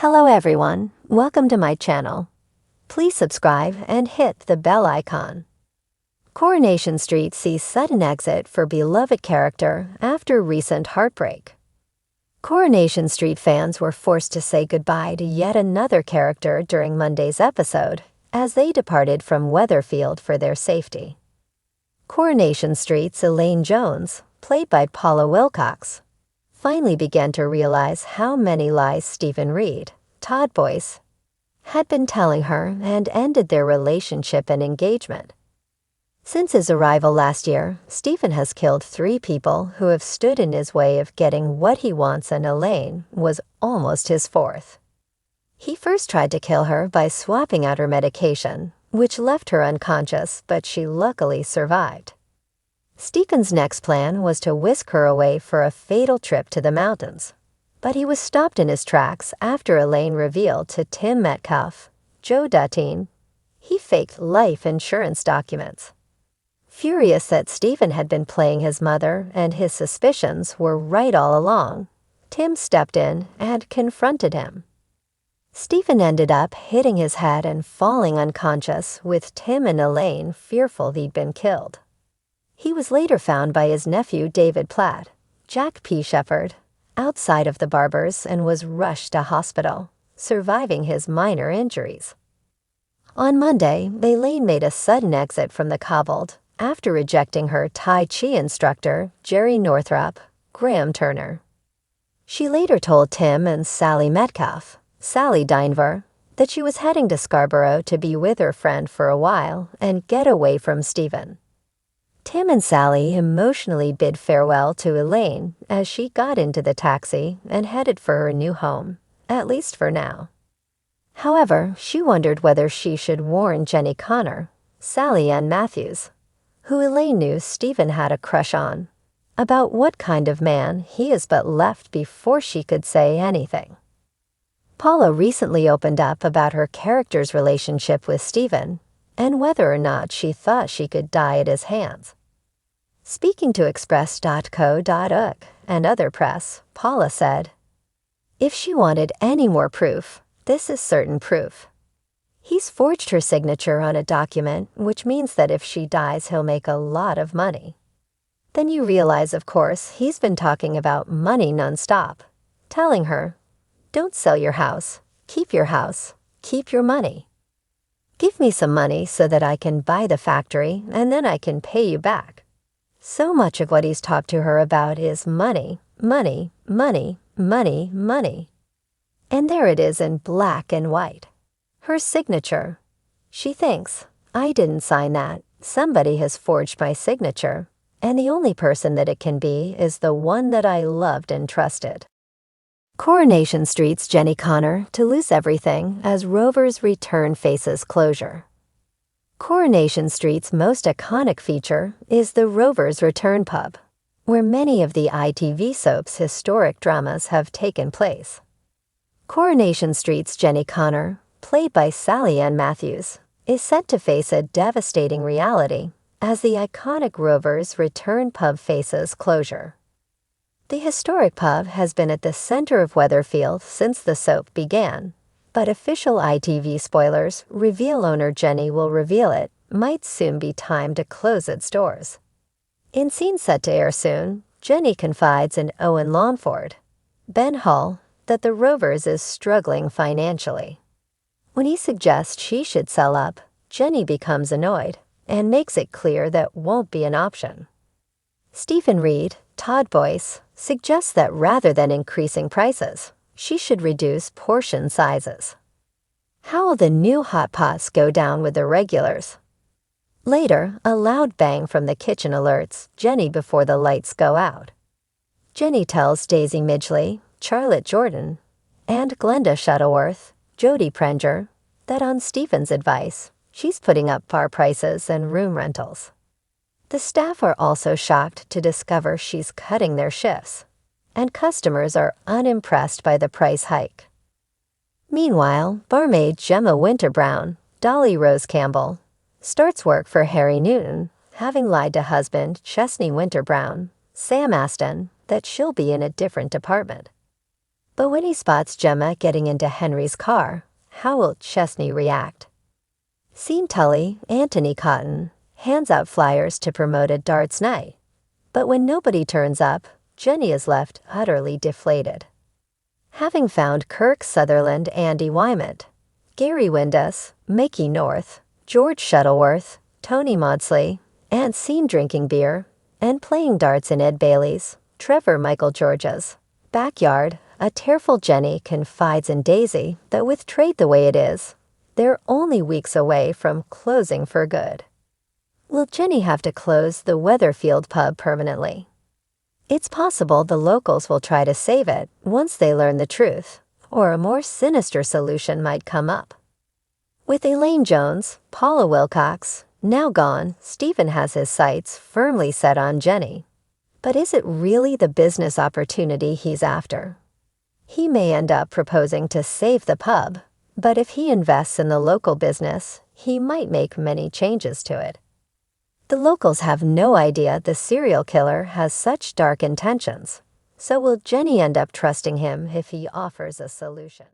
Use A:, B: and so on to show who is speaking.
A: Hello everyone, welcome to my channel. Please subscribe and hit the bell icon. Coronation Street sees sudden exit for beloved character after recent heartbreak. Coronation Street fans were forced to say goodbye to yet another character during Monday's episode as they departed from Weatherfield for their safety. Coronation Street's Elaine Jones, played by Paula Wilcox, finally began to realize how many lies Stephen Reed, Todd Boyce, had been telling her and ended their relationship and engagement. Since his arrival last year, Stephen has killed 3 people who have stood in his way of getting what he wants, and Elaine was almost his 4th. He first tried to kill her by swapping out her medication, which left her unconscious, but she luckily survived. Stephen's next plan was to whisk her away for a fatal trip to the mountains, but he was stopped in his tracks after Elaine revealed to Tim Metcalf, Joe Dutine, he faked life insurance documents. Furious that Stephen had been playing his mother and his suspicions were right all along, Tim stepped in and confronted him. Stephen ended up hitting his head and falling unconscious, with Tim and Elaine fearful he'd been killed. He was later found by his nephew David Platt, Jack P. Shepherd, outside of the barbers and was rushed to hospital, surviving his minor injuries. On Monday, Elaine made a sudden exit from the cobbled after rejecting her Tai Chi instructor, Jerry Northrup, Graham Turner. She later told Tim and Sally Metcalf, Sally Dinver, that she was heading to Scarborough to be with her friend for a while and get away from Stephen. Tim and Sally emotionally bid farewell to Elaine as she got into the taxi and headed for her new home, at least for now. However, she wondered whether she should warn Jenny Connor, Sally Ann Matthews, who Elaine knew Stephen had a crush on, about what kind of man he is, but left before she could say anything. Paula recently opened up about her character's relationship with Stephen and whether or not she thought she could die at his hands. Speaking to Express.co.uk and other press, Paula said, "If she wanted any more proof, this is certain proof. He's forged her signature on a document, which means that if she dies, he'll make a lot of money." Then you realize, of course, he's been talking about money nonstop, telling her, "Don't sell your house, keep your house, keep your money. Give me some money so that I can buy the factory and then I can pay you back." So much of what he's talked to her about is money, money, money, money, money. And there it is in black and white. Her signature. She thinks, "I didn't sign that. Somebody has forged my signature, and the only person that it can be is the one that I loved and trusted." Coronation Street's Jenny Connor to lose everything as Rover's return faces closure. Coronation Street's most iconic feature is the Rover's Return pub, where many of the ITV soap's historic dramas have taken place. Coronation Street's Jenny Connor, played by Sally Ann Matthews, is set to face a devastating reality as the iconic Rover's Return pub faces closure. The historic pub has been at the center of Weatherfield since the soap began, but official ITV spoilers reveal owner Jenny will reveal it might soon be time to close its doors. In scenes set to air soon, Jenny confides in Owen Longford, Ben Hull, that the Rovers is struggling financially. When he suggests she should sell up, Jenny becomes annoyed and makes it clear that won't be an option. Stephen Reed, Todd Boyce, suggests that rather than increasing prices, she should reduce portion sizes. How will the new hot pots go down with the regulars? Later, a loud bang from the kitchen alerts Jenny before the lights go out. Jenny tells Daisy Midgley, Charlotte Jordan, and Glenda Shuttleworth, Jodie Prenger, that on Stephen's advice, she's putting up bar prices and room rentals. The staff are also shocked to discover she's cutting their shifts, and customers are unimpressed by the price hike. Meanwhile, barmaid Gemma Winterbrown, Dolly Rose Campbell, starts work for Harry Newton, having lied to husband Chesney Winterbrown, Sam Aston, that she'll be in a different department. But when he spots Gemma getting into Henry's car, how will Chesney react? Scene Tully, Anthony Cotton, hands out flyers to promote a darts night. But when nobody turns up, Jenny is left utterly deflated. Having found Kirk Sutherland, Andy Wymant, Gary Windass, Mickey North, George Shuttleworth, Tony Maudsley, and seen drinking beer and playing darts in Ed Bailey's, Trevor Michael George's backyard, a tearful Jenny confides in Daisy that with trade the way it is, they're only weeks away from closing for good. Will Jenny have to close the Weatherfield pub permanently? It's possible the locals will try to save it once they learn the truth, or a more sinister solution might come up. With Elaine Jones, Paula Wilcox, now gone, Stephen has his sights firmly set on Jenny. But is it really the business opportunity he's after? He may end up proposing to save the pub, but if he invests in the local business, he might make many changes to it. The locals have no idea the serial killer has such dark intentions, so will Jenny end up trusting him if he offers a solution?